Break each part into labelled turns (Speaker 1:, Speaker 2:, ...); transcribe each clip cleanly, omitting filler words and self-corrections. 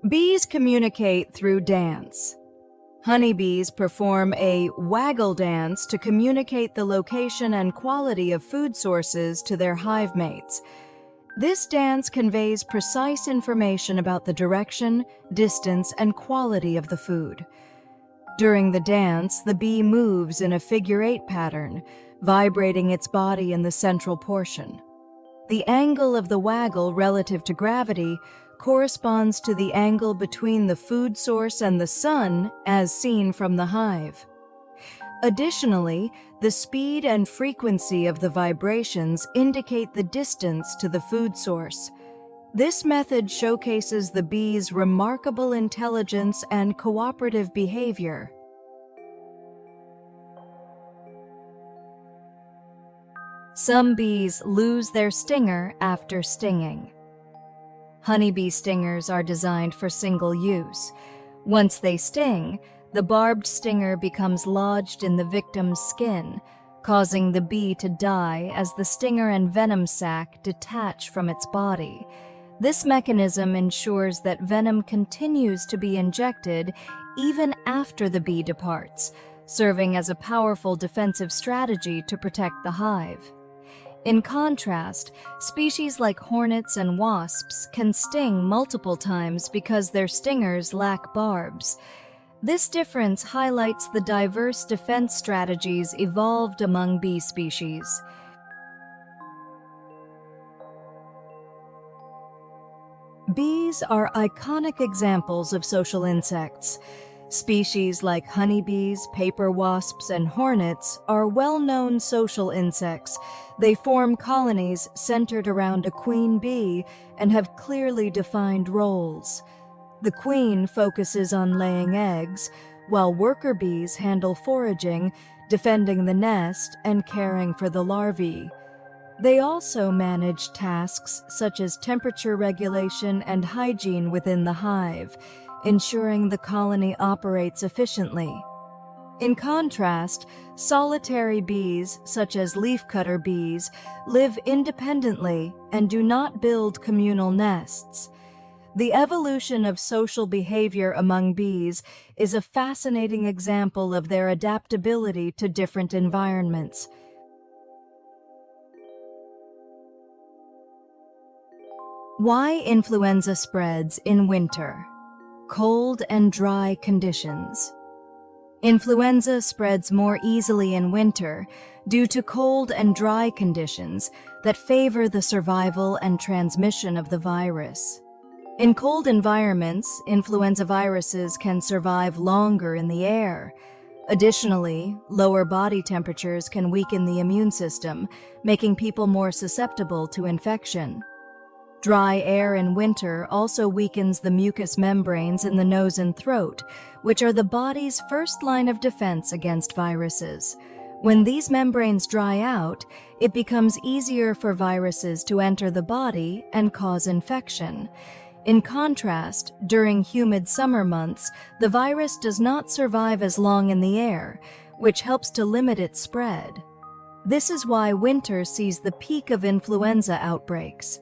Speaker 1: Bees communicate through dance. Honeybees perform a waggle dance to communicate the location and quality of food sources to their hive mates. This dance conveys precise information about the direction, distance, and quality of the food. During the dance, the bee moves in a figure-8 pattern, vibrating its body in the central portion. The angle of the waggle relative to gravity corresponds to the angle between the food source and the sun as seen from the hive. Additionally, the speed and frequency of the vibrations indicate the distance to the food source. This method showcases the bee's remarkable intelligence and cooperative behavior. Some bees lose their stinger after stinging. Honeybee stingers are designed for single use. Once they sting, the barbed stinger becomes lodged in the victim's skin, causing the bee to die as the stinger and venom sac detach from its body. This mechanism ensures that venom continues to be injected even after the bee departs, serving as a powerful defensive strategy to protect the hive. In contrast, species like hornets and wasps can sting multiple times because their stingers lack barbs. This difference highlights the diverse defense strategies evolved among bee species. Bees are iconic examples of social insects. Species like honeybees, paper wasps, and hornets are well-known social insects. They form colonies centered around a queen bee and have clearly defined roles. The queen focuses on laying eggs, while worker bees handle foraging, defending the nest, and caring for the larvae. They also manage tasks such as temperature regulation and hygiene within the hive, ensuring the colony operates efficiently. In contrast, solitary bees, such as leafcutter bees, live independently and do not build communal nests. The evolution of social behavior among bees is a fascinating example of their adaptability to different environments. Why influenza spreads in winter? Cold and dry conditions. Influenza spreads more easily in winter due to cold and dry conditions that favor the survival and transmission of the virus. In cold environments, influenza viruses can survive longer in the air. Additionally, lower body temperatures can weaken the immune system, making people more susceptible to infection. Dry air in winter also weakens the mucous membranes in the nose and throat, which are the body's first line of defense against viruses. When these membranes dry out, it becomes easier for viruses to enter the body and cause infection. In contrast, during humid summer months, the virus does not survive as long in the air, which helps to limit its spread. This is why winter sees the peak of influenza outbreaks.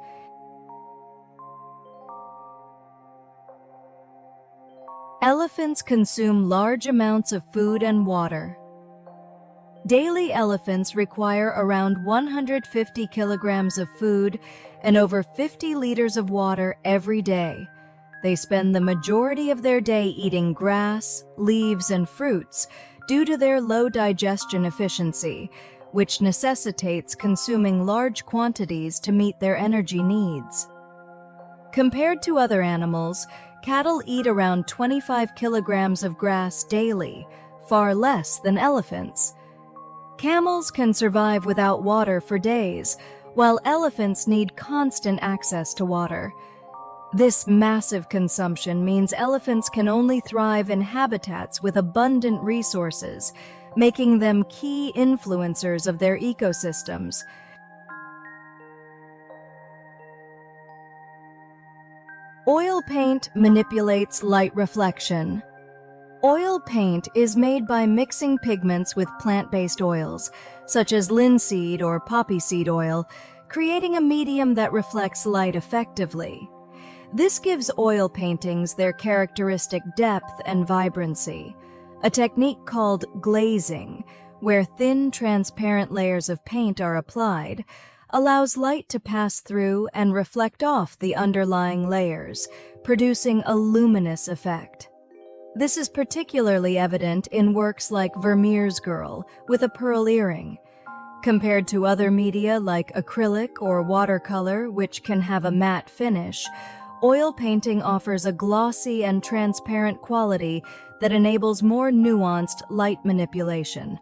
Speaker 1: Elephants consume large amounts of food and water. Daily elephants require around 150 kilograms of food and over 50 liters of water every day. They spend the majority of their day eating grass, leaves, and fruits due to their low digestion efficiency, which necessitates consuming large quantities to meet their energy needs. Compared to other animals, cattle eat around 25 kilograms of grass daily, far less than elephants. Camels can survive without water for days, while elephants need constant access to water. This massive consumption means elephants can only thrive in habitats with abundant resources, making them key influencers of their ecosystems. Oil paint manipulates light reflection. Oil paint is made by mixing pigments with plant-based oils, such as linseed or poppy seed oil, creating a medium that reflects light effectively. This gives oil paintings their characteristic depth and vibrancy, a technique called glazing, where thin, transparent layers of paint are applied, allows light to pass through and reflect off the underlying layers, producing a luminous effect. This is particularly evident in works like Vermeer's Girl with a pearl earring. Compared to other media like acrylic or watercolor, which can have a matte finish, oil painting offers a glossy and transparent quality that enables more nuanced light manipulation.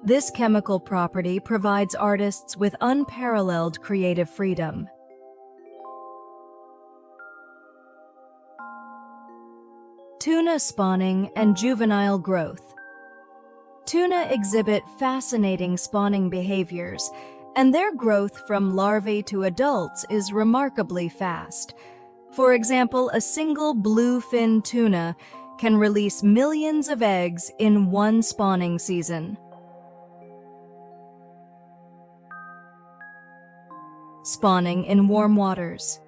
Speaker 1: This chemical property provides artists with unparalleled creative freedom. Tuna spawning and juvenile growth. Tuna exhibit fascinating spawning behaviors, and their growth from larvae to adults is remarkably fast. For example, a single bluefin tuna can release millions of eggs in one spawning season. Spawning in warm waters.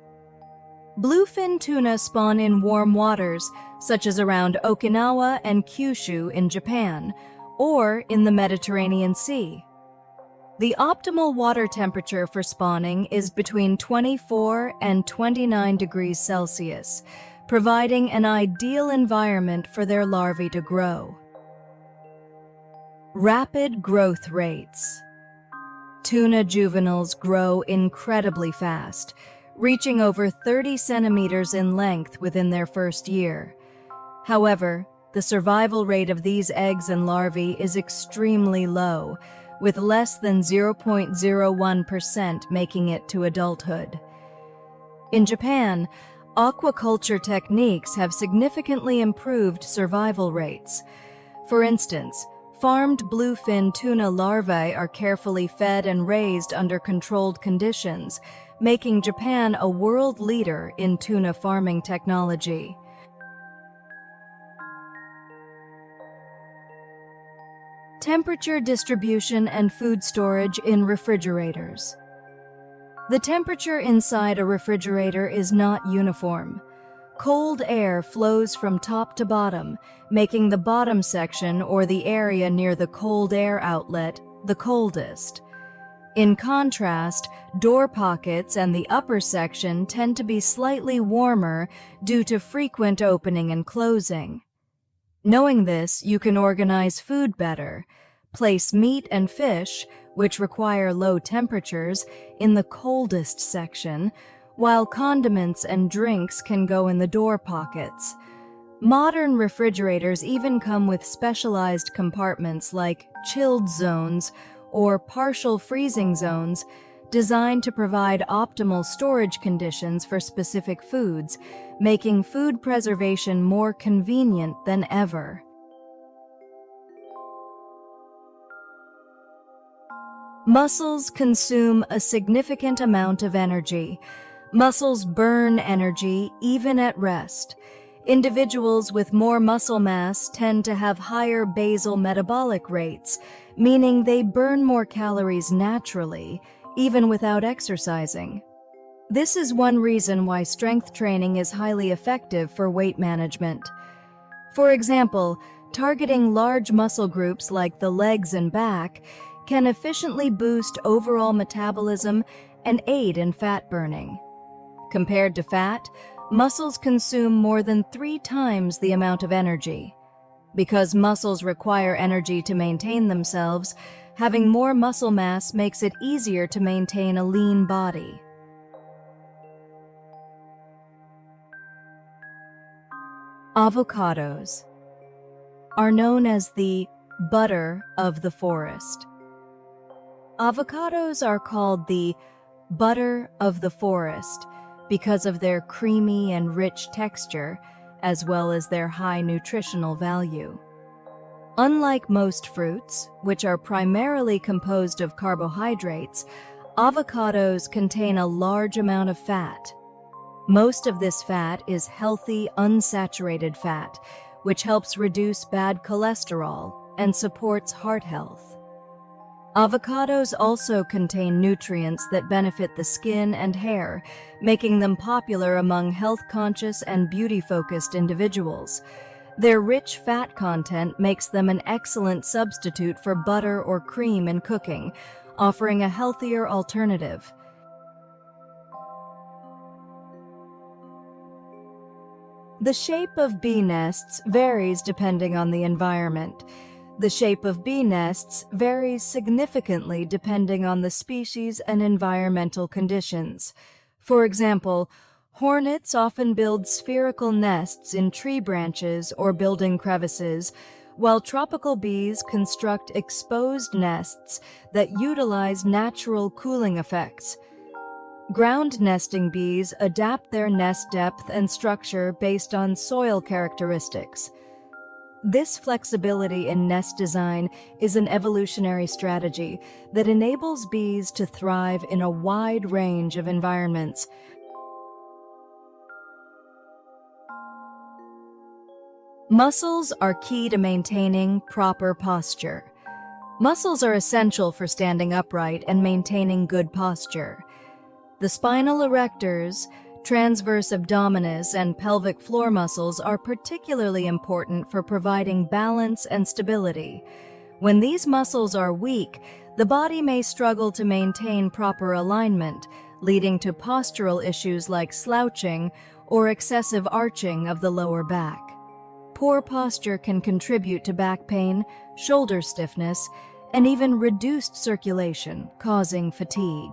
Speaker 1: Bluefin tuna spawn in warm waters, such as around Okinawa and Kyushu in Japan, or in the Mediterranean Sea. The optimal water temperature for spawning is between 24 and 29 degrees Celsius, providing an ideal environment for their larvae to grow. Rapid growth rates. Tuna juveniles grow incredibly fast, reaching over 30 centimeters in length within their first year. However, the survival rate of these eggs and larvae is extremely low, with less than 0.01% making it to adulthood. In Japan, aquaculture techniques have significantly improved survival rates. For instance, farmed bluefin tuna larvae are carefully fed and raised under controlled conditions, making Japan a world leader in tuna farming technology. Temperature distribution and food storage in refrigerators. The temperature inside a refrigerator is not uniform. Cold air flows from top to bottom, making the bottom section or the area near the cold air outlet the coldest. In contrast, door pockets and the upper section tend to be slightly warmer due to frequent opening and closing. Knowing this, you can organize food better. Place meat and fish, which require low temperatures, in the coldest section, while condiments and drinks can go in the door pockets. Modern refrigerators even come with specialized compartments like chilled zones or partial freezing zones designed to provide optimal storage conditions for specific foods, making food preservation more convenient than ever. Mussels consume a significant amount of energy. Mussels burn energy even at rest. Individuals with more muscle mass tend to have higher basal metabolic rates, meaning they burn more calories naturally, even without exercising. This is one reason why strength training is highly effective for weight management. For example, targeting large muscle groups like the legs and back can efficiently boost overall metabolism and aid in fat burning. Compared to fat, muscles consume more than 3 times the amount of energy. Because muscles require energy to maintain themselves, having more muscle mass makes it easier to maintain a lean body. Avocados are known as the butter of the forest. Avocados are called the butter of the forest because of their creamy and rich texture, as well as their high nutritional value. Unlike most fruits, which are primarily composed of carbohydrates, avocados contain a large amount of fat. Most of this fat is healthy, unsaturated fat, which helps reduce bad cholesterol and supports heart health. Avocados also contain nutrients that benefit the skin and hair, making them popular among health-conscious and beauty-focused individuals. Their rich fat content makes them an excellent substitute for butter or cream in cooking, offering a healthier alternative. The shape of bee nests varies depending on the environment. The shape of bee nests varies significantly depending on the species and environmental conditions. For example, hornets often build spherical nests in tree branches or building crevices, while tropical bees construct exposed nests that utilize natural cooling effects. Ground nesting bees adapt their nest depth and structure based on soil characteristics. This flexibility in nest design is an evolutionary strategy that enables bees to thrive in a wide range of environments. Muscles are key to maintaining proper posture. Muscles are essential for standing upright and maintaining good posture. The spinal erectors, transverse abdominis, and pelvic floor muscles are particularly important for providing balance and stability. When these muscles are weak, the body may struggle to maintain proper alignment, leading to postural issues like slouching or excessive arching of the lower back. Poor posture can contribute to back pain, shoulder stiffness, and even reduced circulation, causing fatigue.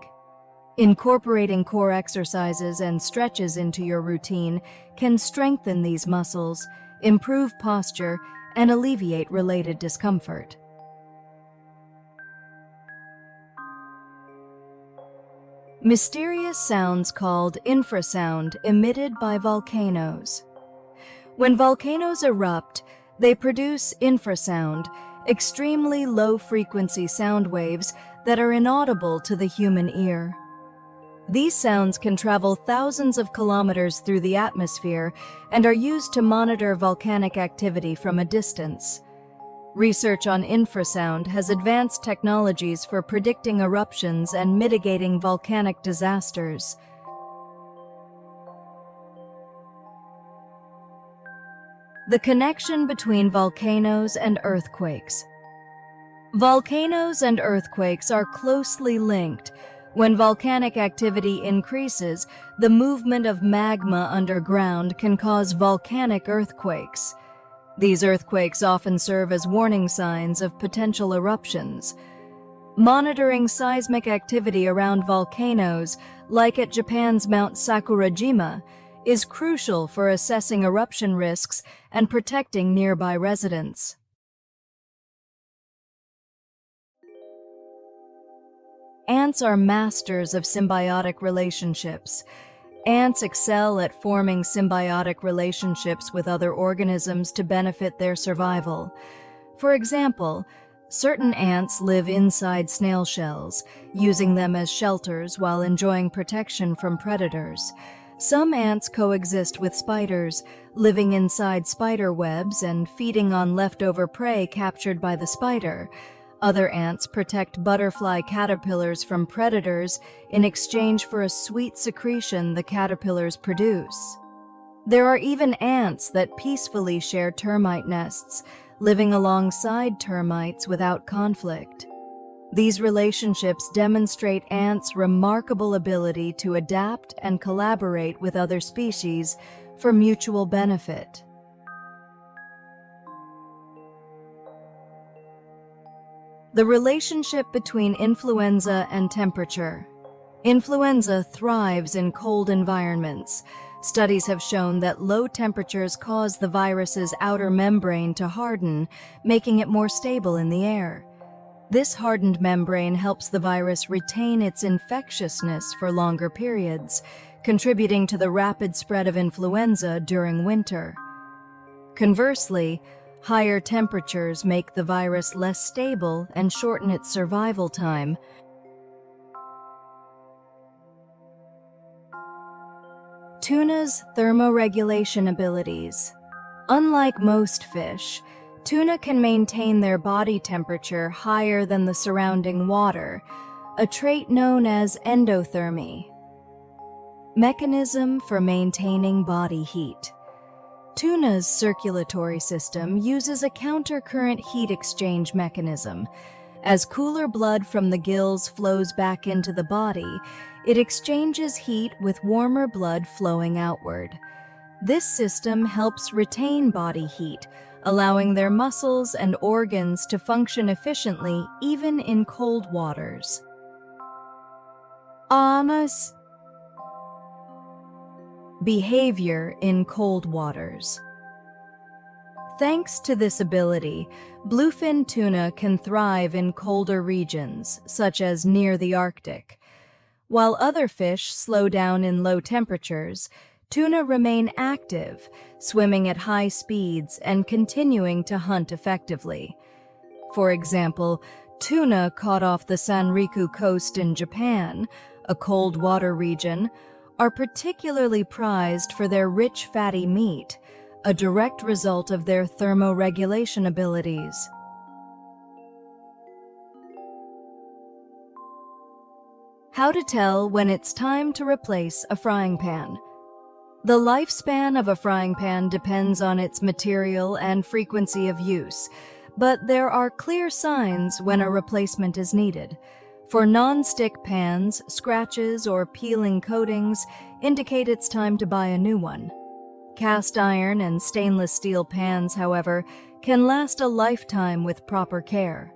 Speaker 1: Incorporating core exercises and stretches into your routine can strengthen these muscles, improve posture, and alleviate related discomfort. Mysterious sounds called infrasound emitted by volcanoes. When volcanoes erupt, they produce infrasound, extremely low-frequency sound waves that are inaudible to the human ear. These sounds can travel thousands of kilometers through the atmosphere and are used to monitor volcanic activity from a distance. Research on infrasound has advanced technologies for predicting eruptions and mitigating volcanic disasters. The connection between volcanoes and earthquakes. Volcanoes and earthquakes are closely linked. When volcanic activity increases, the movement of magma underground can cause volcanic earthquakes. These earthquakes often serve as warning signs of potential eruptions. Monitoring seismic activity around volcanoes, like at Japan's Mount Sakurajima, is crucial for assessing eruption risks and protecting nearby residents. Ants are masters of symbiotic relationships. Ants excel at forming symbiotic relationships with other organisms to benefit their survival. For example, certain ants live inside snail shells, using them as shelters while enjoying protection from predators. Some ants coexist with spiders, living inside spider webs and feeding on leftover prey captured by the spider. Other ants protect butterfly caterpillars from predators in exchange for a sweet secretion the caterpillars produce. There are even ants that peacefully share termite nests, living alongside termites without conflict. These relationships demonstrate ants' remarkable ability to adapt and collaborate with other species for mutual benefit. The relationship between influenza and temperature. Influenza thrives in cold environments. Studies have shown that low temperatures cause the virus's outer membrane to harden, making it more stable in the air. This hardened membrane helps the virus retain its infectiousness for longer periods, contributing to the rapid spread of influenza during winter. Conversely, higher temperatures make the virus less stable and shorten its survival time. Tuna's thermoregulation abilities. Unlike most fish, Tuna can maintain their body temperature higher than the surrounding water, a trait known as endothermy. Mechanism for maintaining body heat. Tuna's circulatory system uses a countercurrent heat exchange mechanism. As cooler blood from the gills flows back into the body, it exchanges heat with warmer blood flowing outward. This system helps retain body heat, allowing their muscles and organs to function efficiently even in cold waters. Amos. Behavior in cold waters. Thanks to this ability, bluefin tuna can thrive in colder regions, such as near the Arctic. While other fish slow down in low temperatures, tuna remain active, swimming at high speeds and continuing to hunt effectively. For example, tuna caught off the Sanriku coast in Japan, a cold water region, are particularly prized for their rich fatty meat, a direct result of their thermoregulation abilities. How to tell when it's time to replace a frying pan. The lifespan of a frying pan depends on its material and frequency of use, but there are clear signs when a replacement is needed. For non-stick pans, scratches or peeling coatings indicate it's time to buy a new one. Cast iron and stainless steel pans, however, can last a lifetime with proper care.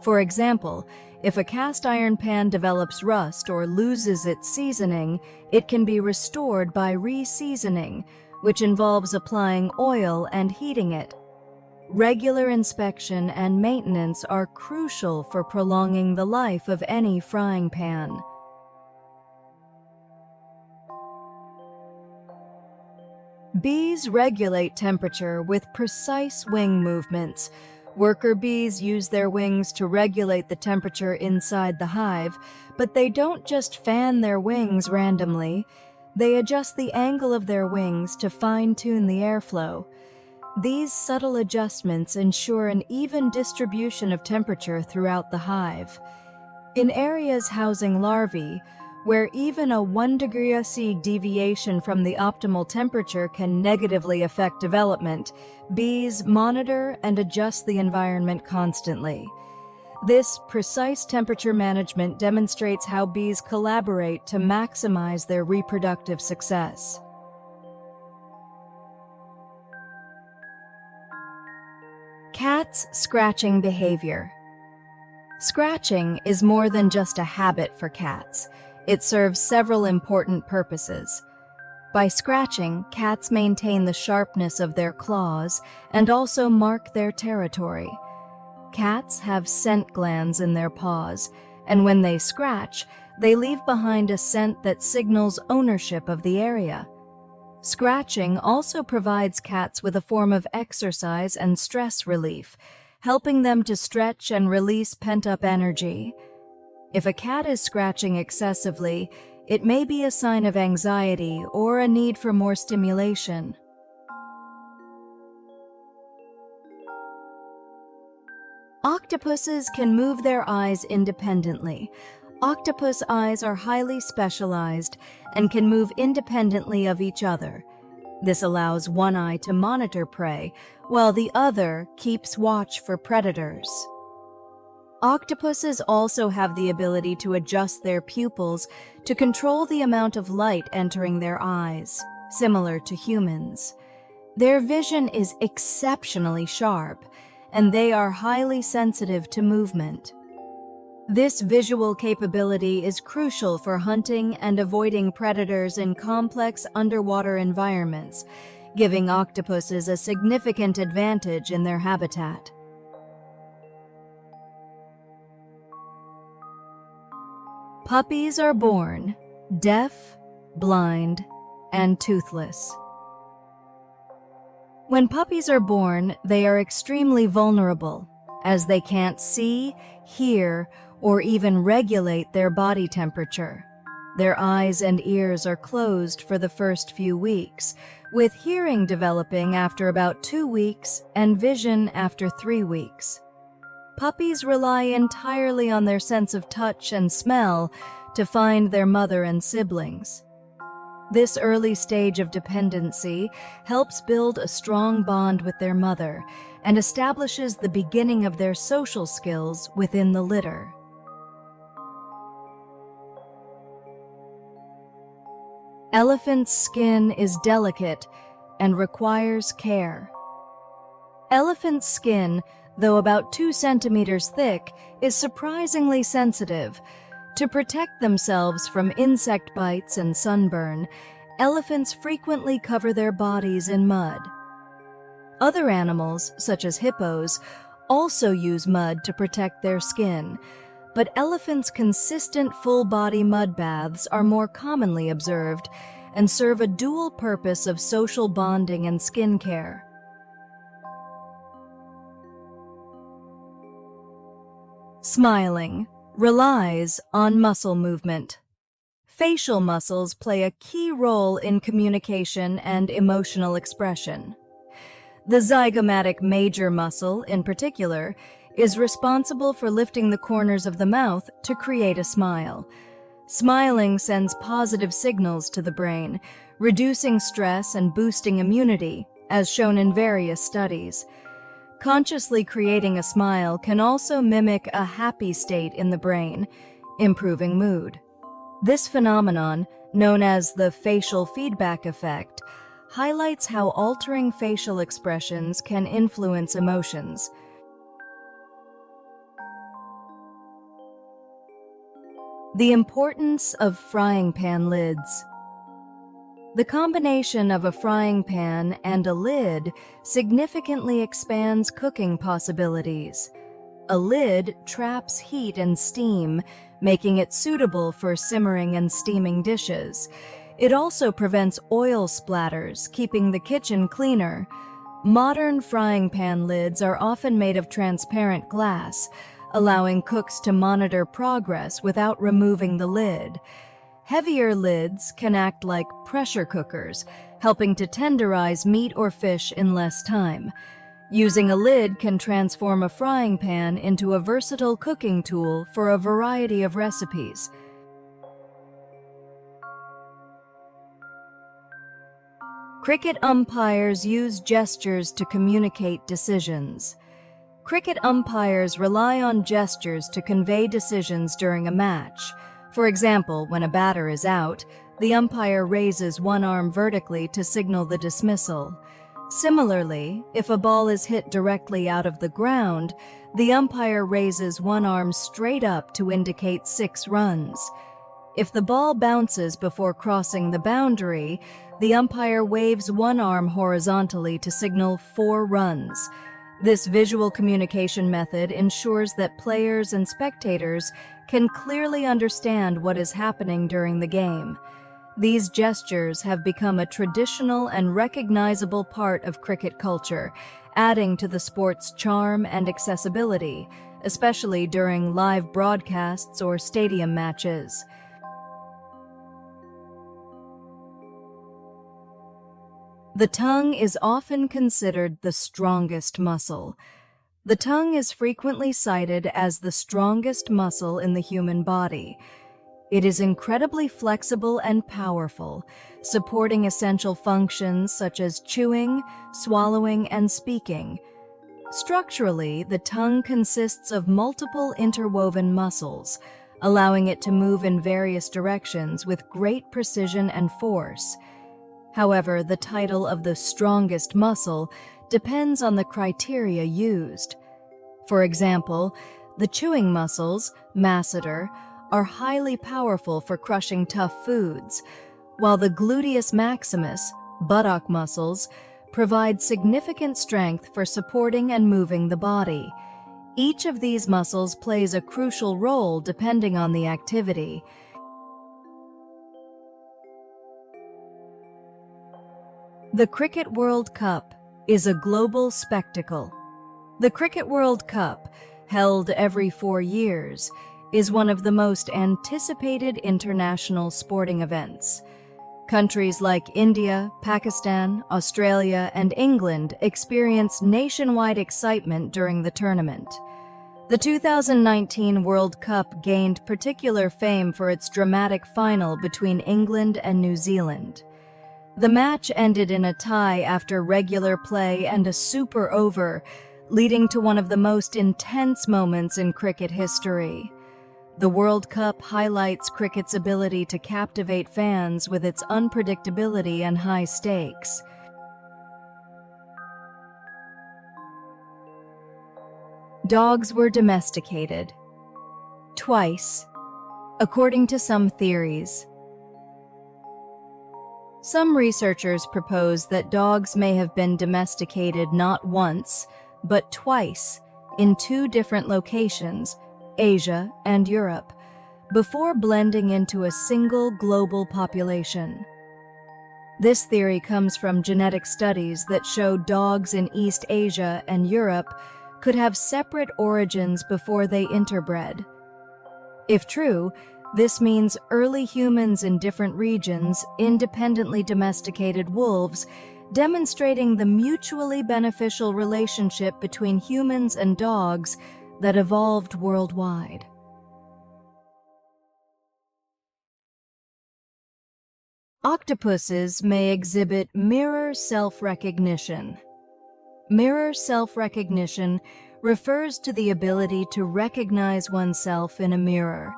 Speaker 1: For example, if a cast iron pan develops rust or loses its seasoning, it can be restored by re-seasoning, which involves applying oil and heating it. Regular inspection and maintenance are crucial for prolonging the life of any frying pan. Bees regulate temperature with precise wing movements. Worker bees use their wings to regulate the temperature inside the hive, but they don't just fan their wings randomly. They adjust the angle of their wings to fine-tune the airflow. These subtle adjustments ensure an even distribution of temperature throughout the hive. In areas housing larvae, where even a 1 degree C deviation from the optimal temperature can negatively affect development, bees monitor and adjust the environment constantly. This precise temperature management demonstrates how bees collaborate to maximize their reproductive success. Cats' scratching behavior. Scratching is more than just a habit for cats. It serves several important purposes. By scratching, cats maintain the sharpness of their claws and also mark their territory. Cats have scent glands in their paws, and when they scratch, they leave behind a scent that signals ownership of the area. Scratching also provides cats with a form of exercise and stress relief, helping them to stretch and release pent-up energy. If a cat is scratching excessively, it may be a sign of anxiety or a need for more stimulation. Octopuses can move their eyes independently. Octopus eyes are highly specialized and can move independently of each other. This allows one eye to monitor prey, while the other keeps watch for predators. Octopuses also have the ability to adjust their pupils to control the amount of light entering their eyes, similar to humans. Their vision is exceptionally sharp, and they are highly sensitive to movement. This visual capability is crucial for hunting and avoiding predators in complex underwater environments, giving octopuses a significant advantage in their habitat. Puppies are born deaf, blind, and toothless. When puppies are born, they are extremely vulnerable, as they can't see, hear, or even regulate their body temperature. Their eyes and ears are closed for the first few weeks, with hearing developing after about 2 weeks and vision after 3 weeks. Puppies rely entirely on their sense of touch and smell to find their mother and siblings. This early stage of dependency helps build a strong bond with their mother and establishes the beginning of their social skills within the litter. Elephant's skin is delicate and requires care. Elephant's skin, though about 2 centimeters thick, is surprisingly sensitive. To protect themselves from insect bites and sunburn, elephants frequently cover their bodies in mud. Other animals, such as hippos, also use mud to protect their skin, but elephants' consistent full-body mud baths are more commonly observed and serve a dual purpose of social bonding and skin care. Smiling relies on muscle movement. Facial muscles play a key role in communication and emotional expression. The zygomatic major muscle, in particular, is responsible for lifting the corners of the mouth to create a smile. Smiling sends positive signals to the brain, reducing stress and boosting immunity, as shown in various studies. Consciously creating a smile can also mimic a happy state in the brain, improving mood. This phenomenon, known as the facial feedback effect, highlights how altering facial expressions can influence emotions. The importance of frying pan lids. The combination of a frying pan and a lid significantly expands cooking possibilities. A lid traps heat and steam, making it suitable for simmering and steaming dishes. It also prevents oil splatters, keeping the kitchen cleaner. Modern frying pan lids are often made of transparent glass, allowing cooks to monitor progress without removing the lid. Heavier lids can act like pressure cookers, helping to tenderize meat or fish in less time. Using a lid can transform a frying pan into a versatile cooking tool for a variety of recipes. Cricket umpires use gestures to communicate decisions. Cricket umpires rely on gestures to convey decisions during a match. For example, when a batter is out, the umpire raises one arm vertically to signal the dismissal. Similarly, if a ball is hit directly out of the ground, the umpire raises one arm straight up to indicate 6 runs. If the ball bounces before crossing the boundary, the umpire waves one arm horizontally to signal 4 runs. This visual communication method ensures that players and spectators can clearly understand what is happening during the game. These gestures have become a traditional and recognizable part of cricket culture, adding to the sport's charm and accessibility, especially during live broadcasts or stadium matches. The tongue is often considered the strongest muscle. The tongue is frequently cited as the strongest muscle in the human body. It is incredibly flexible and powerful, supporting essential functions such as chewing, swallowing, and speaking. Structurally, the tongue consists of multiple interwoven muscles, allowing it to move in various directions with great precision and force. However, the title of the strongest muscle depends on the criteria used. For example, the chewing muscles, masseter, are highly powerful for crushing tough foods, while the gluteus maximus, buttock muscles, provide significant strength for supporting and moving the body. Each of these muscles plays a crucial role depending on the activity. The Cricket World Cup is a global spectacle. The Cricket World Cup, held every 4 years, is one of the most anticipated international sporting events. Countries like India, Pakistan, Australia, and England experience nationwide excitement during the tournament. The 2019 World Cup gained particular fame for its dramatic final between England and New Zealand. The match ended in a tie after regular play and a super over, leading to one of the most intense moments in cricket history. The World Cup highlights cricket's ability to captivate fans with its unpredictability and high stakes. Dogs were domesticated. Twice, according to some theories. Some researchers propose that dogs may have been domesticated not once, but twice, in two different locations, Asia and Europe, before blending into a single global population. This theory comes from genetic studies that show dogs in East Asia and Europe could have separate origins before they interbred. If true, this means early humans in different regions independently domesticated wolves, demonstrating the mutually beneficial relationship between humans and dogs that evolved worldwide. Octopuses may exhibit mirror self-recognition. Mirror self-recognition refers to the ability to recognize oneself in a mirror,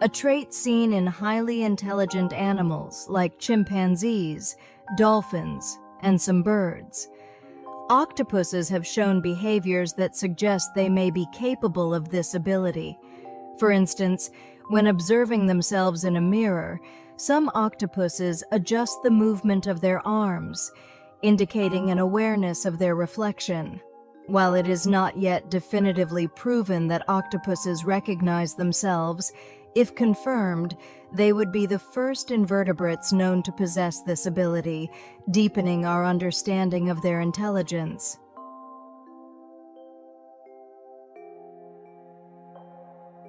Speaker 1: a trait seen in highly intelligent animals like chimpanzees, dolphins, and some birds. Octopuses have shown behaviors that suggest they may be capable of this ability. For instance, when observing themselves in a mirror, some octopuses adjust the movement of their arms, indicating an awareness of their reflection. While it is not yet definitively proven that octopuses recognize themselves, if confirmed, they would be the first invertebrates known to possess this ability, deepening our understanding of their intelligence.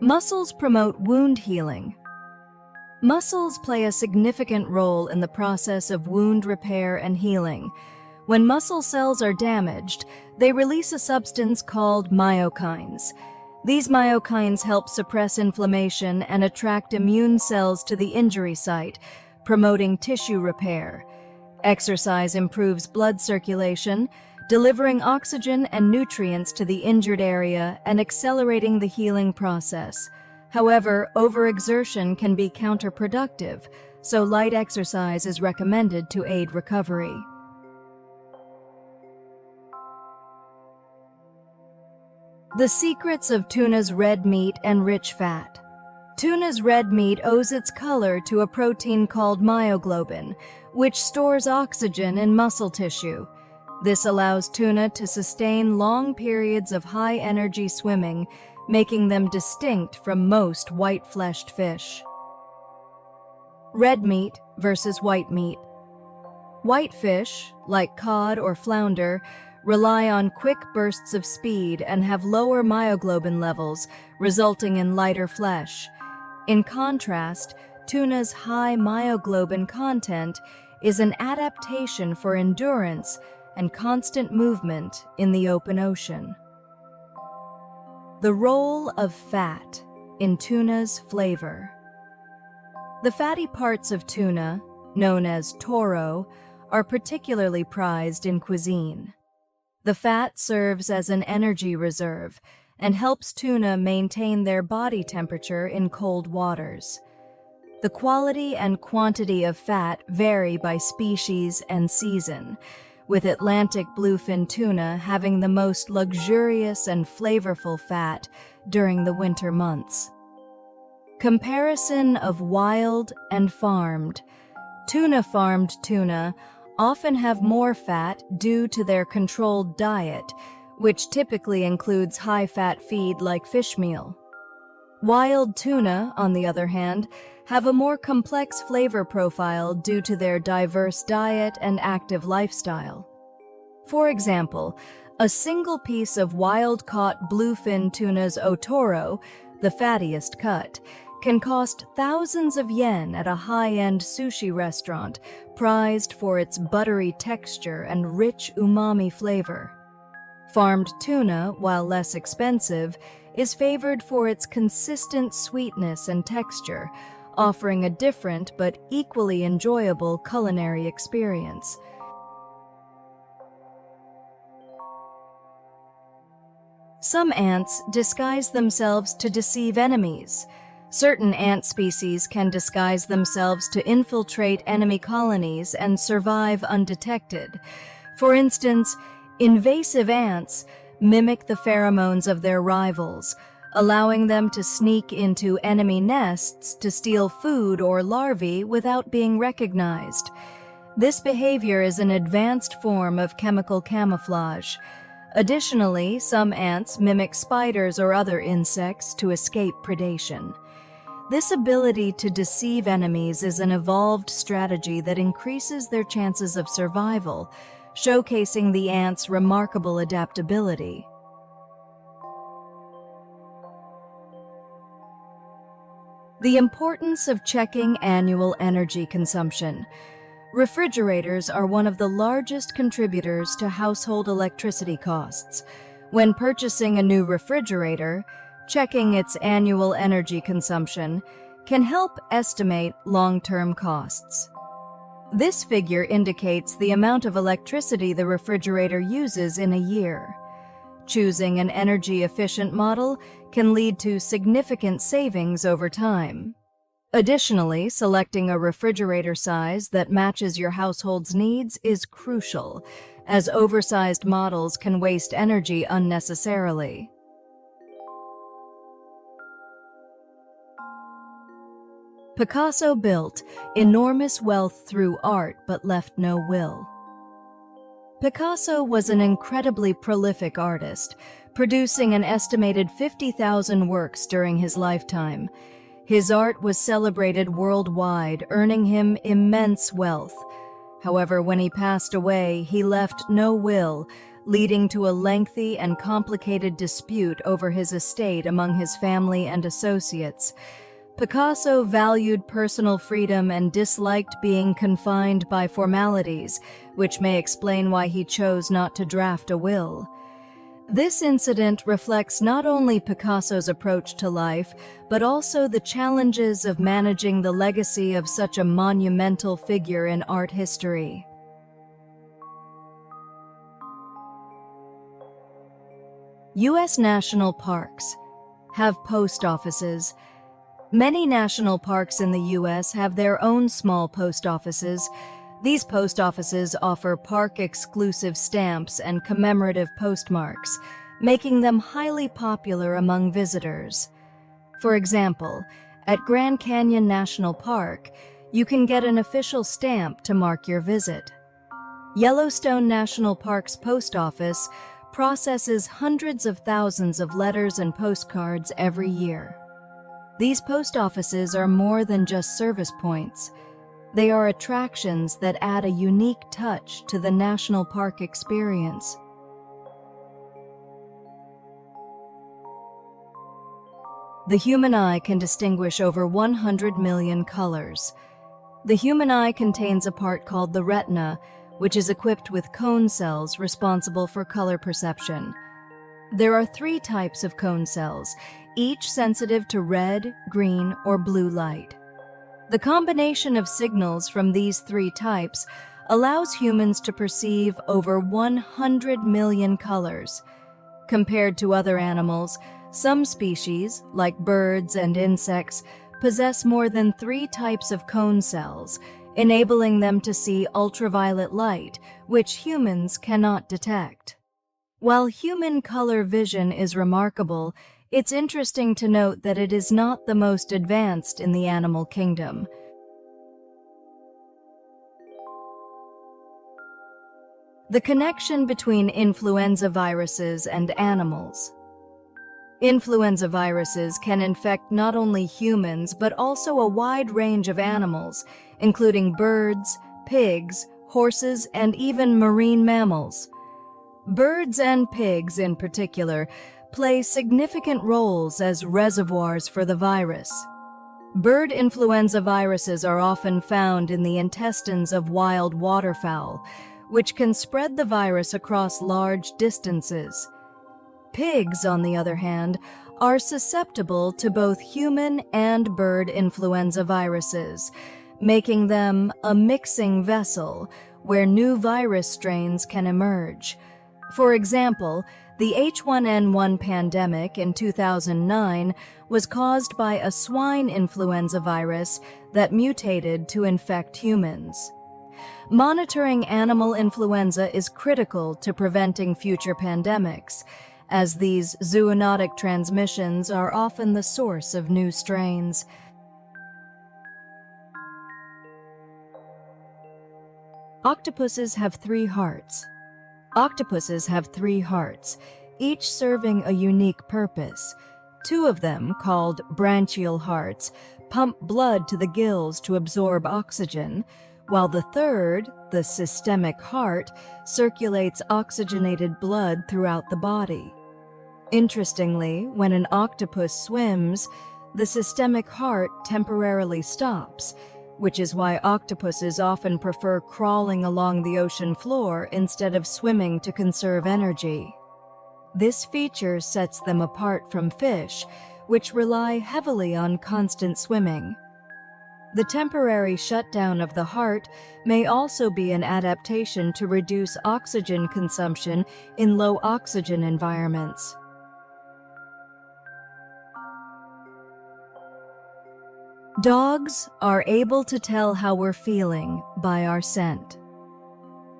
Speaker 1: Muscles promote wound healing. Muscles play a significant role in the process of wound repair and healing. When muscle cells are damaged, they release a substance called myokines. These myokines help suppress inflammation and attract immune cells to the injury site, promoting tissue repair. Exercise improves blood circulation, delivering oxygen and nutrients to the injured area and accelerating the healing process. However, overexertion can be counterproductive, so light exercise is recommended to aid recovery. The secrets of tuna's red meat and rich fat. Tuna's red meat owes its color to a protein called myoglobin, which stores oxygen in muscle tissue. This allows tuna to sustain long periods of high-energy swimming, making them distinct from most white-fleshed fish. Red meat versus white meat. White fish, like cod or flounder, rely on quick bursts of speed and have lower myoglobin levels, resulting in lighter flesh. In contrast, tuna's high myoglobin content is an adaptation for endurance and constant movement in the open ocean. The role of fat in tuna's flavor. The fatty parts of tuna, known as toro, are particularly prized in cuisine. The fat serves as an energy reserve and helps tuna maintain their body temperature in cold waters. The quality and quantity of fat vary by species and season, with Atlantic bluefin tuna having the most luxurious and flavorful fat during the winter months. Comparison of wild and farmed. Farmed tuna often have more fat due to their controlled diet, which typically includes high-fat feed like fish meal. Wild tuna, on the other hand, have a more complex flavor profile due to their diverse diet and active lifestyle. For example, a single piece of wild-caught bluefin tuna's otoro, the fattiest cut, can cost thousands of yen at a high-end sushi restaurant, prized for its buttery texture and rich umami flavor. Farmed tuna, while less expensive, is favored for its consistent sweetness and texture, offering a different but equally enjoyable culinary experience. Some ants disguise themselves to deceive enemies. Certain ant species can disguise themselves to infiltrate enemy colonies and survive undetected. For instance, invasive ants mimic the pheromones of their rivals, allowing them to sneak into enemy nests to steal food or larvae without being recognized. This behavior is an advanced form of chemical camouflage. Additionally, some ants mimic spiders or other insects to escape predation. This ability to deceive enemies is an evolved strategy that increases their chances of survival, showcasing the ants' remarkable adaptability. The importance of checking annual energy consumption. Refrigerators are one of the largest contributors to household electricity costs. When purchasing a new refrigerator, checking its annual energy consumption can help estimate long-term costs. This figure indicates the amount of electricity the refrigerator uses in a year. Choosing an energy-efficient model can lead to significant savings over time. Additionally, selecting a refrigerator size that matches your household's needs is crucial, as oversized models can waste energy unnecessarily. Picasso built enormous wealth through art but left no will. Picasso was an incredibly prolific artist, producing an estimated 50,000 works during his lifetime. His art was celebrated worldwide, earning him immense wealth. However, when he passed away, he left no will, leading to a lengthy and complicated dispute over his estate among his family and associates. Picasso valued personal freedom and disliked being confined by formalities, which may explain why he chose not to draft a will. This incident reflects not only Picasso's approach to life, but also the challenges of managing the legacy of such a monumental figure in art history. U.S. national parks have post offices. Many national parks in the U.S. have their own small post offices. These post offices offer park-exclusive stamps and commemorative postmarks, making them highly popular among visitors. For example, at Grand Canyon National Park, you can get an official stamp to mark your visit. Yellowstone National Park's post office processes hundreds of thousands of letters and postcards every year. These post offices are more than just service points. They are attractions that add a unique touch to the national park experience. The human eye can distinguish over 100 million colors. The human eye contains a part called the retina, which is equipped with cone cells responsible for color perception. There are 3 types of cone cells, each sensitive to red, green, or blue light. The combination of signals from these 3 types allows humans to perceive over 100 million colors. Compared to other animals, some species, like birds and insects, possess more than 3 types of cone cells, enabling them to see ultraviolet light, which humans cannot detect. While human color vision is remarkable, it's interesting to note that it is not the most advanced in the animal kingdom. The connection between influenza viruses and animals. Influenza viruses can infect not only humans, but also a wide range of animals, including birds, pigs, horses, and even marine mammals. Birds and pigs, in particular, play significant roles as reservoirs for the virus. Bird influenza viruses are often found in the intestines of wild waterfowl, which can spread the virus across large distances. Pigs, on the other hand, are susceptible to both human and bird influenza viruses, making them a mixing vessel where new virus strains can emerge. For example, the H1N1 pandemic in 2009 was caused by a swine influenza virus that mutated to infect humans. Monitoring animal influenza is critical to preventing future pandemics, as these zoonotic transmissions are often the source of new strains. Octopuses have 3 hearts. Octopuses have 3 hearts, each serving a unique purpose. 2 of them, called branchial hearts, pump blood to the gills to absorb oxygen, while the third, the systemic heart, circulates oxygenated blood throughout the body. Interestingly, when an octopus swims, the systemic heart temporarily stops, which is why octopuses often prefer crawling along the ocean floor instead of swimming to conserve energy. This feature sets them apart from fish, which rely heavily on constant swimming. The temporary shutdown of the heart may also be an adaptation to reduce oxygen consumption in low-oxygen environments. Dogs are able to tell how we're feeling by our scent.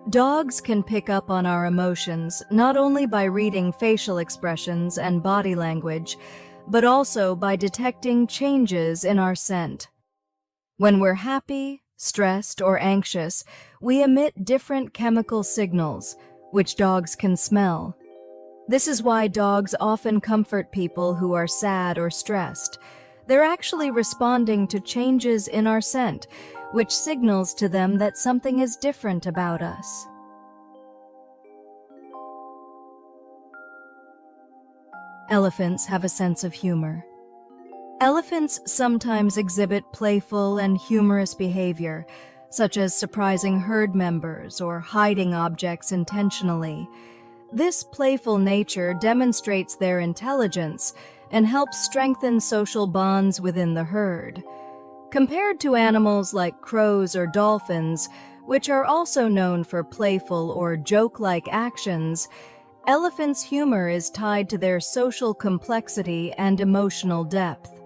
Speaker 1: Dogs can pick up on our emotions not only by reading facial expressions and body language, but also by detecting changes in our scent. When we're happy, stressed, or anxious, we emit different chemical signals, which dogs can smell. This is why dogs often comfort people who are sad or stressed. They're actually responding to changes in our scent, which signals to them that something is different about us. Elephants have a sense of humor. Elephants sometimes exhibit playful and humorous behavior, such as surprising herd members or hiding objects intentionally. This playful nature demonstrates their intelligence and helps strengthen social bonds within the herd. Compared to animals like crows or dolphins, which are also known for playful or joke-like actions, elephants' humor is tied to their social complexity and emotional depth.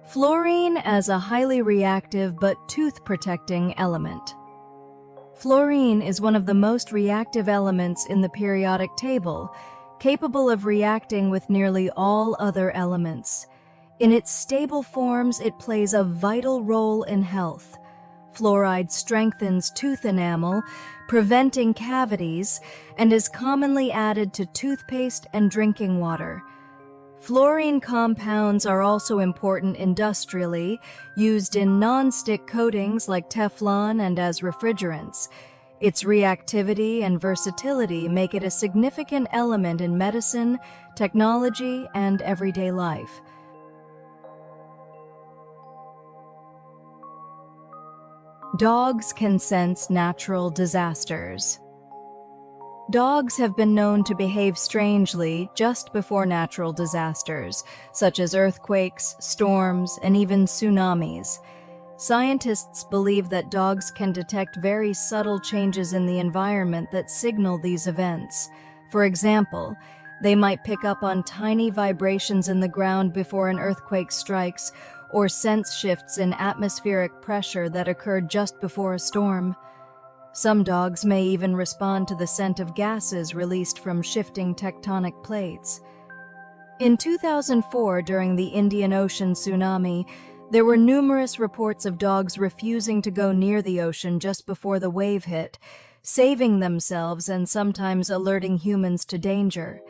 Speaker 1: Fluorine as a highly reactive but tooth-protecting element. Fluorine is one of the most reactive elements in the periodic table, capable of reacting with nearly all other elements. In its stable forms, it plays a vital role in health. Fluoride strengthens tooth enamel, preventing cavities, and is commonly added to toothpaste and drinking water. Fluorine compounds are also important industrially, used in non-stick coatings like Teflon and as refrigerants. Its reactivity and versatility make it a significant element in medicine, technology, and everyday life. Dogs can sense natural disasters. Dogs have been known to behave strangely just before natural disasters, such as earthquakes, storms, and even tsunamis. Scientists believe that dogs can detect very subtle changes in the environment that signal these events. For example, they might pick up on tiny vibrations in the ground before an earthquake strikes, or sense shifts in atmospheric pressure that occurred just before a storm. Some dogs may even respond to the scent of gases released from shifting tectonic plates. In 2004, during the Indian Ocean tsunami, there were numerous reports of dogs refusing to go near the ocean just before the wave hit, saving themselves and sometimes alerting humans to danger.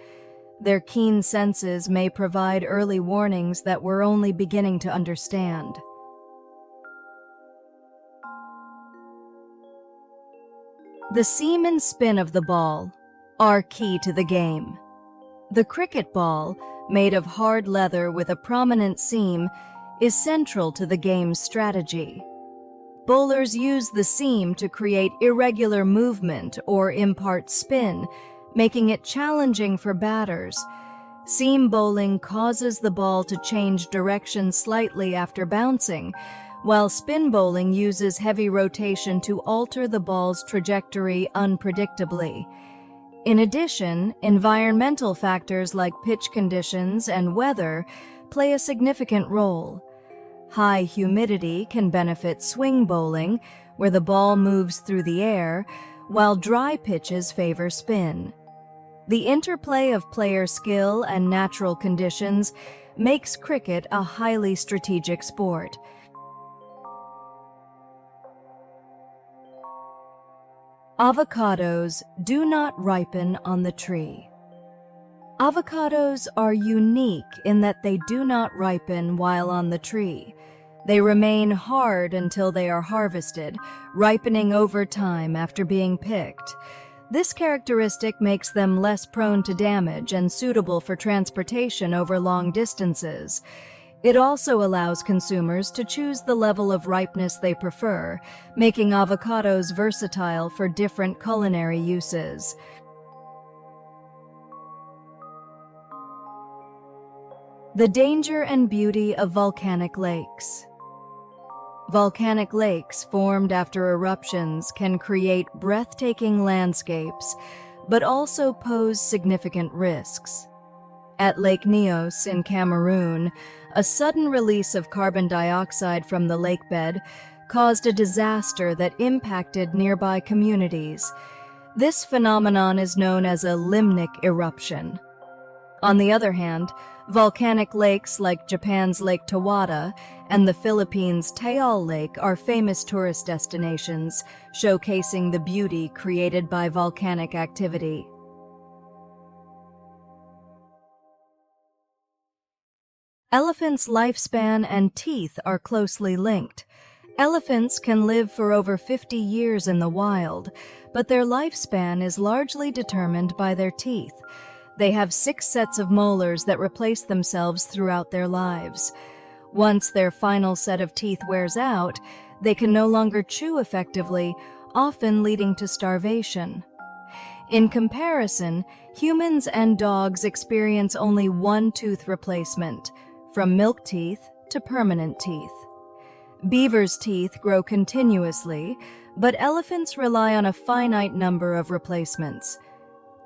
Speaker 1: Their keen senses may provide early warnings that we're only beginning to understand. The seam and spin of the ball are key to the game. The cricket ball, made of hard leather with a prominent seam, is central to the game's strategy. Bowlers use the seam to create irregular movement or impart spin, making it challenging for batters. Seam bowling causes the ball to change direction slightly after bouncing, while spin bowling uses heavy rotation to alter the ball's trajectory unpredictably. In addition, environmental factors like pitch conditions and weather play a significant role. High humidity can benefit swing bowling, where the ball moves through the air, while dry pitches favor spin. The interplay of player skill and natural conditions makes cricket a highly strategic sport. Avocados do not ripen on the tree. Avocados are unique in that they do not ripen while on the tree. They remain hard until they are harvested, ripening over time after being picked. This characteristic makes them less prone to damage and suitable for transportation over long distances. It also allows consumers to choose the level of ripeness they prefer, making avocados versatile for different culinary uses. The danger and beauty of volcanic lakes. Volcanic lakes formed after eruptions can create breathtaking landscapes, but also pose significant risks. At Lake Nyos in Cameroon, a sudden release of carbon dioxide from the lakebed caused a disaster that impacted nearby communities. This phenomenon is known as a limnic eruption. On the other hand, volcanic lakes like Japan's Lake Tawada and the Philippines' Taal Lake are famous tourist destinations, showcasing the beauty created by volcanic activity. Elephants' lifespan and teeth are closely linked. Elephants can live for over 50 years in the wild, but their lifespan is largely determined by their teeth. They have 6 sets of molars that replace themselves throughout their lives. Once their final set of teeth wears out, they can no longer chew effectively, often leading to starvation. In comparison, humans and dogs experience only 1 tooth replacement, from milk teeth to permanent teeth. Beavers' teeth grow continuously, but elephants rely on a finite number of replacements.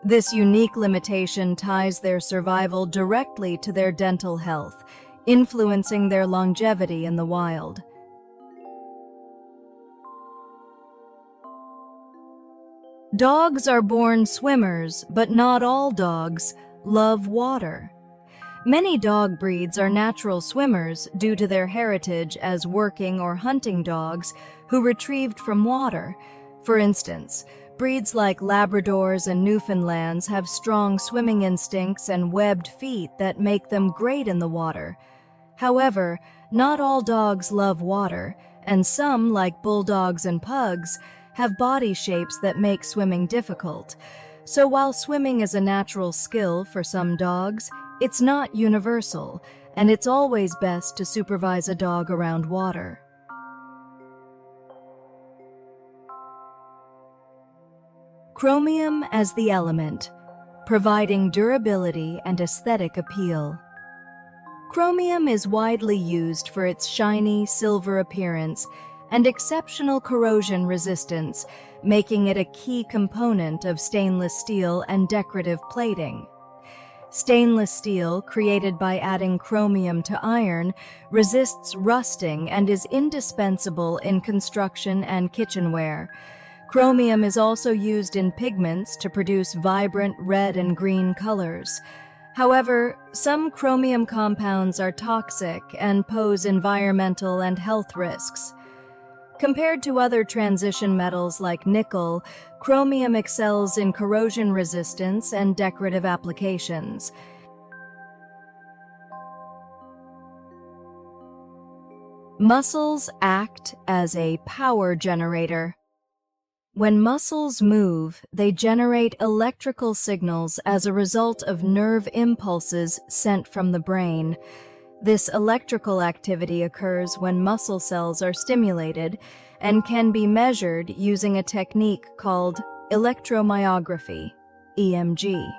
Speaker 1: This unique limitation ties their survival directly to their dental health, influencing their longevity in the wild. Dogs are born swimmers, but not all dogs love water. Many dog breeds are natural swimmers due to their heritage as working or hunting dogs who retrieved from water. For instance, breeds like Labradors and Newfoundlands have strong swimming instincts and webbed feet that make them great in the water. However, not all dogs love water, and some, like bulldogs and pugs, have body shapes that make swimming difficult. So while swimming is a natural skill for some dogs, it's not universal, and it's always best to supervise a dog around water. Chromium as the element, providing durability and aesthetic appeal. Chromium is widely used for its shiny silver appearance and exceptional corrosion resistance, making it a key component of stainless steel and decorative plating. Stainless steel, created by adding chromium to iron, resists rusting and is indispensable in construction and kitchenware. Chromium is also used in pigments to produce vibrant red and green colors. However, some chromium compounds are toxic and pose environmental and health risks. Compared to other transition metals like nickel, chromium excels in corrosion resistance and decorative applications. Muscles act as a power generator. When muscles move, they generate electrical signals as a result of nerve impulses sent from the brain. This electrical activity occurs when muscle cells are stimulated and can be measured using a technique called electromyography, EMG.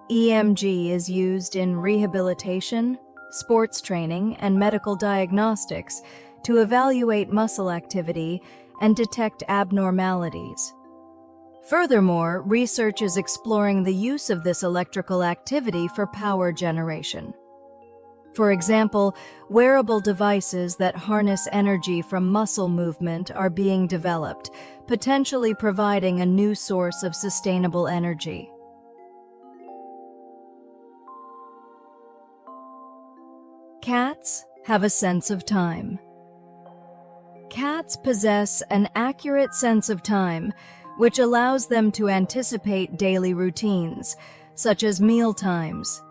Speaker 1: EMG is used in rehabilitation, sports training, and medical diagnostics to evaluate muscle activity and detect abnormalities. Furthermore, research is exploring the use of this electrical activity for power generation. For example, wearable devices that harness energy from muscle movement are being developed, potentially providing a new source of sustainable energy. Cats have a sense of time. Cats possess an accurate sense of time, which allows them to anticipate daily routines, such as meal times.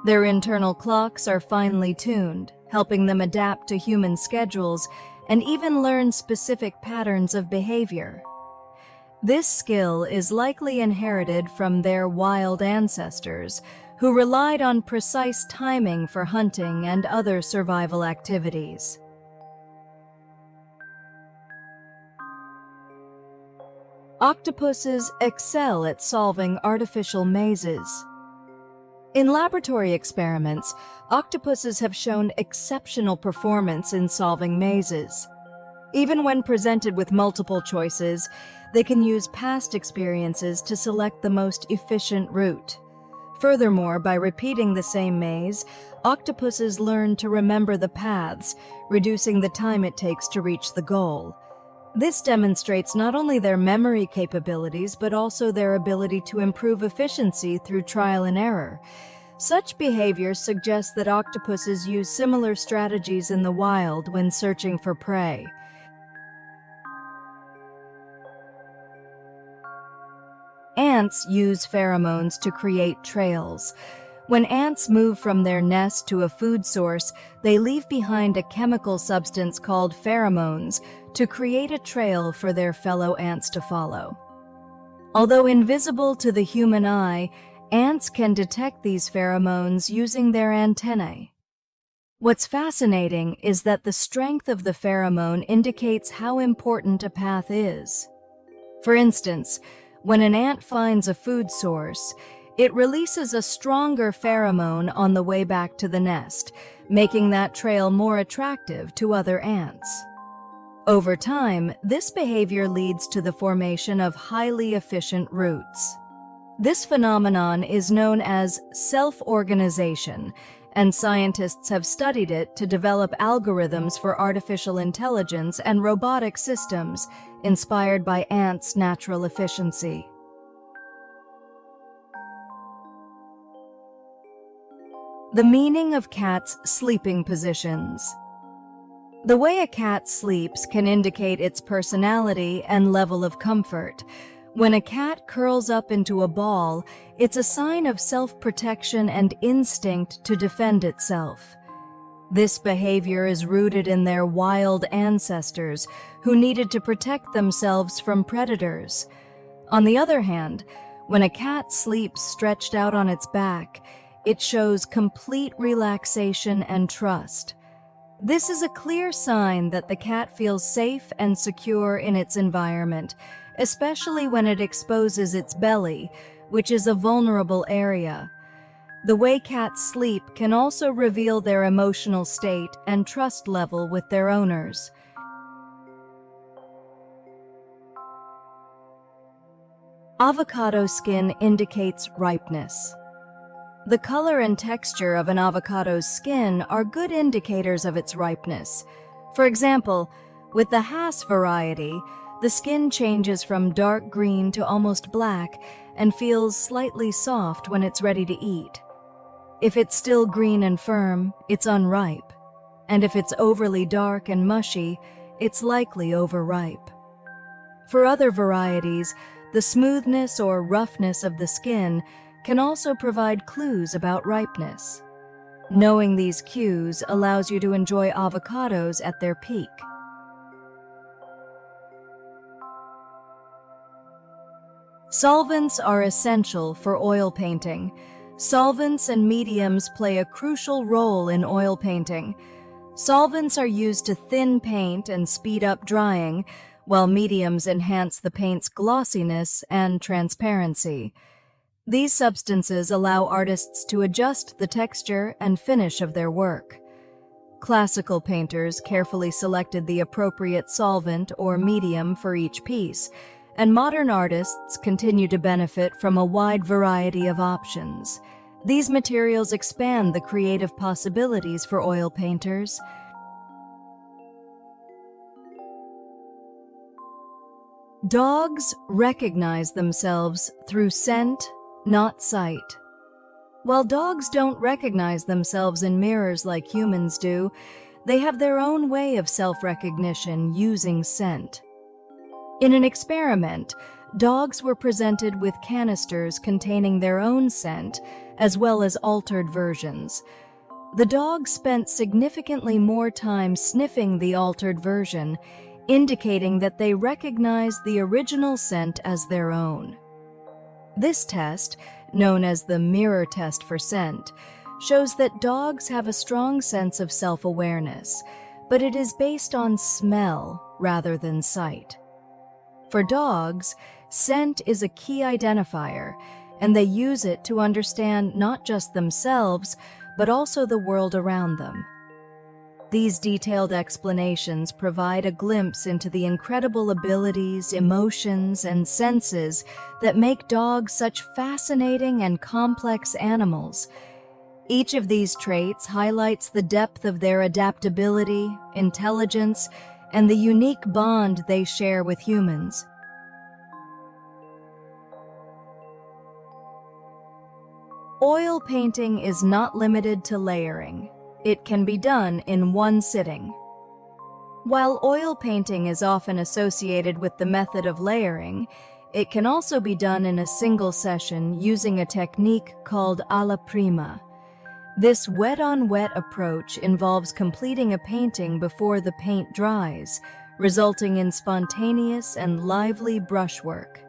Speaker 1: Their internal clocks are finely tuned, helping them adapt to human schedules and even learn specific patterns of behavior. This skill is likely inherited from their wild ancestors, who relied on precise timing for hunting and other survival activities. Octopuses excel at solving artificial mazes. In laboratory experiments, octopuses have shown exceptional performance in solving mazes. Even when presented with multiple choices, they can use past experiences to select the most efficient route. Furthermore, by repeating the same maze, octopuses learn to remember the paths, reducing the time it takes to reach the goal. This demonstrates not only their memory capabilities, but also their ability to improve efficiency through trial and error. Such behavior suggests that octopuses use similar strategies in the wild when searching for prey. Ants use pheromones to create trails. When ants move from their nest to a food source, they leave behind a chemical substance called pheromones to create a trail for their fellow ants to follow. Although invisible to the human eye, ants can detect these pheromones using their antennae. What's fascinating is that the strength of the pheromone indicates how important a path is. For instance, when an ant finds a food source, it releases a stronger pheromone on the way back to the nest, making that trail more attractive to other ants. Over time, this behavior leads to the formation of highly efficient routes. This phenomenon is known as self-organization, and scientists have studied it to develop algorithms for artificial intelligence and robotic systems inspired by ants' natural efficiency. The meaning of cats' sleeping positions. The way a cat sleeps can indicate its personality and level of comfort. When a cat curls up into a ball, it's a sign of self-protection and instinct to defend itself. This behavior is rooted in their wild ancestors, who needed to protect themselves from predators. On the other hand, when a cat sleeps stretched out on its back, it shows complete relaxation and trust. This is a clear sign that the cat feels safe and secure in its environment, especially when it exposes its belly, which is a vulnerable area. The way cats sleep can also reveal their emotional state and trust level with their owners. Avocado skin indicates ripeness. The color and texture of an avocado's skin are good indicators of its ripeness. For example, with the Hass variety, the skin changes from dark green to almost black and feels slightly soft when it's ready to eat. If it's still green and firm, it's unripe. And if it's overly dark and mushy, it's likely overripe. For other varieties, the smoothness or roughness of the skin can also provide clues about ripeness. Knowing these cues allows you to enjoy avocados at their peak. Solvents are essential for oil painting. Solvents and mediums play a crucial role in oil painting. Solvents are used to thin paint and speed up drying, while mediums enhance the paint's glossiness and transparency. These substances allow artists to adjust the texture and finish of their work. Classical painters carefully selected the appropriate solvent or medium for each piece, and modern artists continue to benefit from a wide variety of options. These materials expand the creative possibilities for oil painters. Dogs recognize themselves through scent, not sight. While dogs don't recognize themselves in mirrors like humans do, they have their own way of self-recognition using scent. In an experiment, dogs were presented with canisters containing their own scent, as well as altered versions. The dogs spent significantly more time sniffing the altered version, indicating that they recognized the original scent as their own. This test, known as the mirror test for scent, shows that dogs have a strong sense of self-awareness, but it is based on smell rather than sight. For dogs, scent is a key identifier, and they use it to understand not just themselves, but also the world around them. These detailed explanations provide a glimpse into the incredible abilities, emotions, and senses that make dogs such fascinating and complex animals. Each of these traits highlights the depth of their adaptability, intelligence, and the unique bond they share with humans. Oil painting is not limited to layering. It can be done in one sitting. While oil painting is often associated with the method of layering, it can also be done in a single session using a technique called alla prima. This wet-on-wet approach involves completing a painting before the paint dries, resulting in spontaneous and lively brushwork.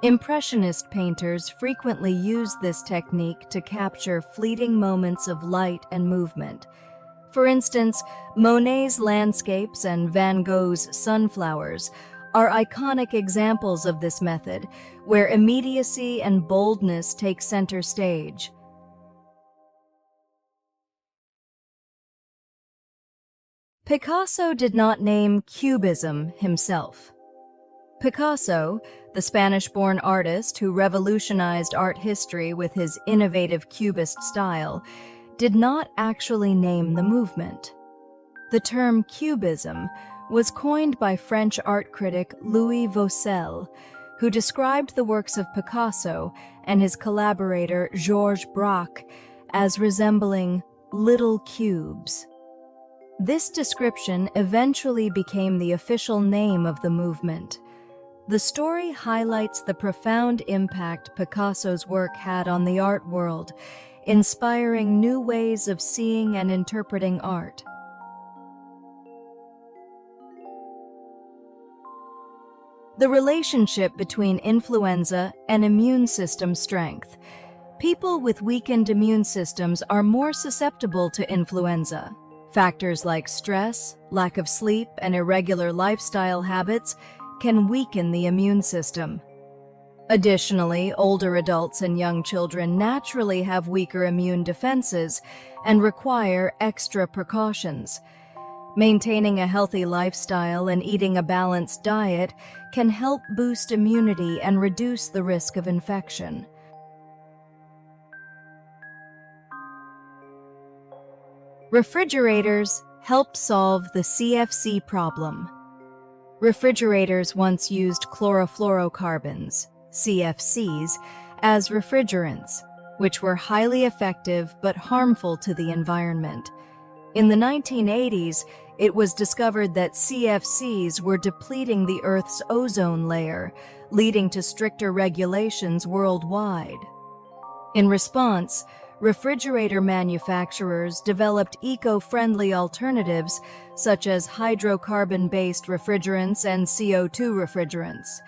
Speaker 1: Impressionist painters frequently use this technique to capture fleeting moments of light and movement. For instance, Monet's landscapes and Van Gogh's sunflowers are iconic examples of this method, where immediacy and boldness take center stage. Picasso did not name Cubism himself. Picasso, the Spanish-born artist who revolutionized art history with his innovative Cubist style, did not actually name the movement. The term Cubism was coined by French art critic Louis Vaucel, who described the works of Picasso and his collaborator Georges Braque as resembling little cubes. This description eventually became the official name of the movement. The story highlights the profound impact Picasso's work had on the art world, inspiring new ways of seeing and interpreting art. The relationship between influenza and immune system strength. People with weakened immune systems are more susceptible to influenza. Factors like stress, lack of sleep, and irregular lifestyle habits can weaken the immune system. Additionally, older adults and young children naturally have weaker immune defenses and require extra precautions. Maintaining a healthy lifestyle and eating a balanced diet can help boost immunity and reduce the risk of infection. Refrigerators help solve the CFC problem. Refrigerators once used chlorofluorocarbons, CFCs, as refrigerants, which were highly effective but harmful to the environment. In the 1980s, it was discovered that CFCs were depleting the Earth's ozone layer, leading to stricter regulations worldwide. In response, refrigerator manufacturers developed eco-friendly alternatives such as hydrocarbon-based refrigerants and CO2 refrigerants.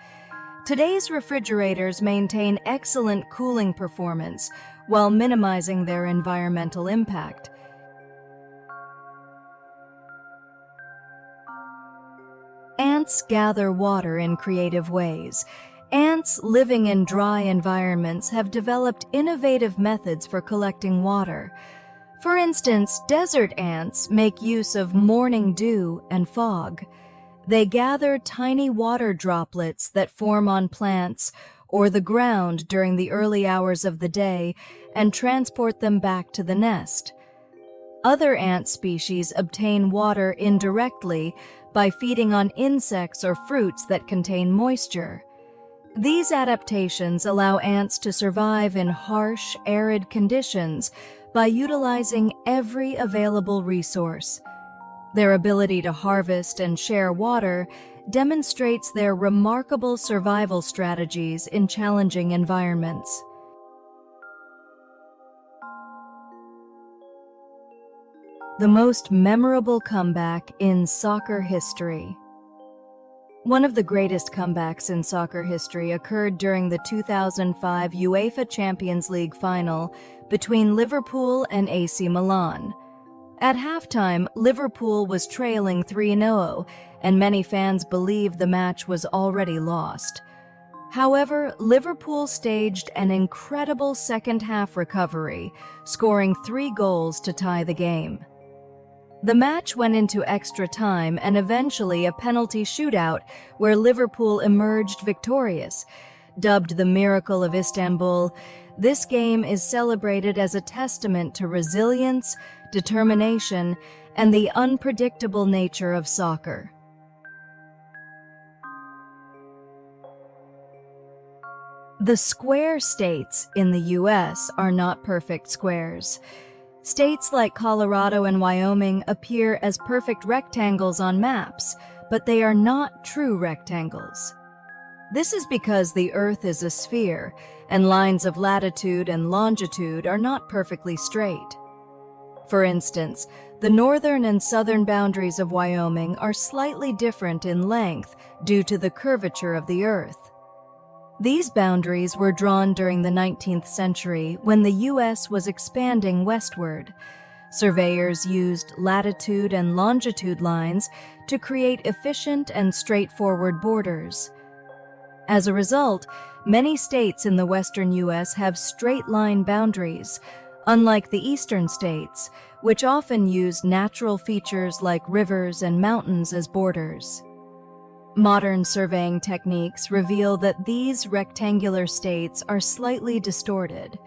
Speaker 1: Today's refrigerators maintain excellent cooling performance while minimizing their environmental impact. Ants gather water in creative ways. Ants living in dry environments have developed innovative methods for collecting water. For instance, desert ants make use of morning dew and fog. They gather tiny water droplets that form on plants or the ground during the early hours of the day and transport them back to the nest. Other ant species obtain water indirectly by feeding on insects or fruits that contain moisture. These adaptations allow ants to survive in harsh, arid conditions by utilizing every available resource. Their ability to harvest and share water demonstrates their remarkable survival strategies in challenging environments. The most memorable comeback in soccer history. One of the greatest comebacks in soccer history occurred during the 2005 UEFA Champions League final between Liverpool and AC Milan. At halftime, Liverpool was trailing 3-0, and many fans believed the match was already lost. However, Liverpool staged an incredible second-half recovery, scoring 3 goals to tie the game. The match went into extra time and eventually a penalty shootout where Liverpool emerged victorious. Dubbed the Miracle of Istanbul, this game is celebrated as a testament to resilience, determination, and the unpredictable nature of soccer. The square states in the U.S. are not perfect squares. States like Colorado and Wyoming appear as perfect rectangles on maps, but they are not true rectangles. This is because the Earth is a sphere, and lines of latitude and longitude are not perfectly straight. For instance, the northern and southern boundaries of Wyoming are slightly different in length due to the curvature of the Earth. These boundaries were drawn during the 19th century when the U.S. was expanding westward. Surveyors used latitude and longitude lines to create efficient and straightforward borders. As a result, many states in the western U.S. have straight-line boundaries, unlike the eastern states, which often use natural features like rivers and mountains as borders. Modern surveying techniques reveal that these rectangular states are slightly distorted.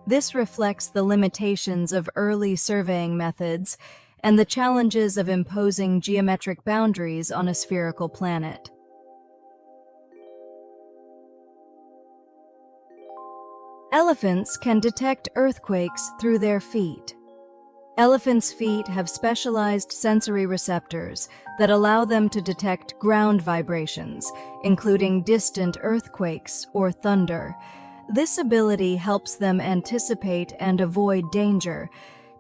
Speaker 1: This reflects the limitations of early surveying methods and the challenges of imposing geometric boundaries on a spherical planet. Elephants can detect earthquakes through their feet. Elephants' feet have specialized sensory receptors that allow them to detect ground vibrations, including distant earthquakes or thunder. This ability helps them anticipate and avoid danger,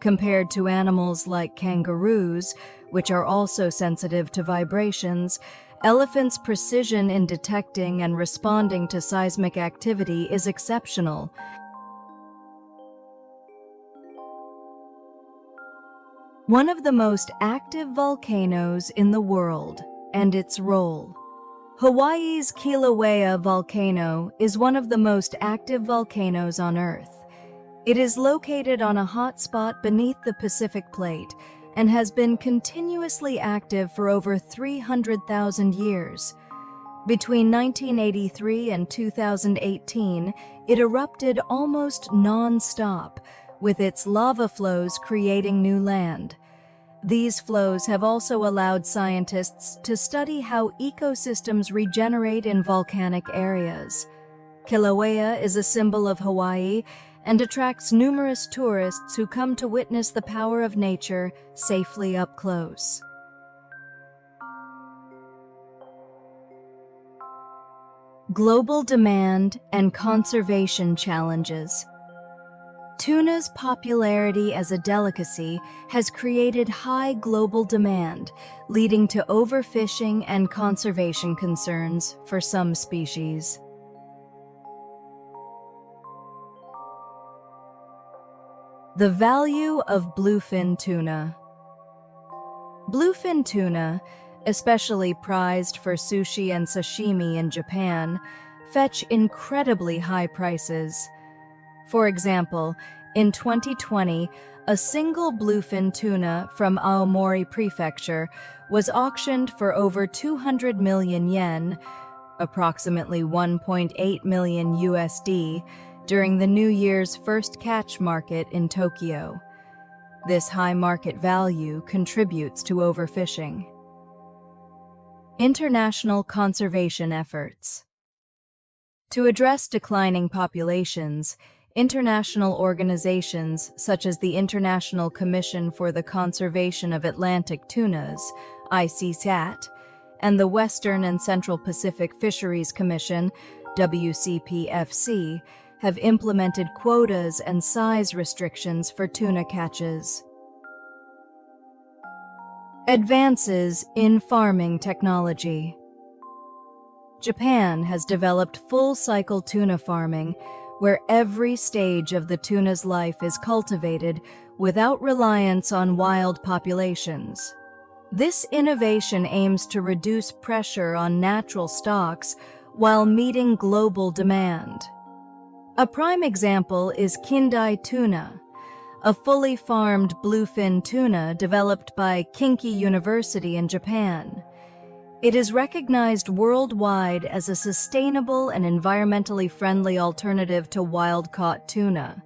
Speaker 1: compared to animals like kangaroos, which are also sensitive to vibrations. Elephants' precision in detecting and responding to seismic activity is exceptional. One of the most active volcanoes in the world, and its role. Hawaii's Kilauea volcano is one of the most active volcanoes on Earth. It is located on a hot spot beneath the Pacific Plate and has been continuously active for over 300,000 years. Between 1983 and 2018, it erupted almost non-stop, with its lava flows creating new land. These flows have also allowed scientists to study how ecosystems regenerate in volcanic areas. Kilauea is a symbol of Hawaii and attracts numerous tourists who come to witness the power of nature safely up close. Global demand and conservation challenges. Tuna's popularity as a delicacy has created high global demand, leading to overfishing and conservation concerns for some species. The value of bluefin tuna. Bluefin tuna, especially prized for sushi and sashimi in Japan, fetch incredibly high prices. For example, in 2020, a single bluefin tuna from Aomori Prefecture was auctioned for over 200 million yen, approximately 1.8 million USD, during the New Year's first catch market in Tokyo. This high market value contributes to overfishing. International conservation efforts. To address declining populations, international organizations such as the International Commission for the Conservation of Atlantic Tunas, ICCAT, and the Western and Central Pacific Fisheries Commission, WCPFC, have implemented quotas and size restrictions for tuna catches. Advances in farming technology. Japan has developed full-cycle tuna farming, where every stage of the tuna's life is cultivated without reliance on wild populations. This innovation aims to reduce pressure on natural stocks while meeting global demand. A prime example is Kindai tuna, a fully farmed bluefin tuna developed by Kinki University in Japan. It is recognized worldwide as a sustainable and environmentally friendly alternative to wild-caught tuna.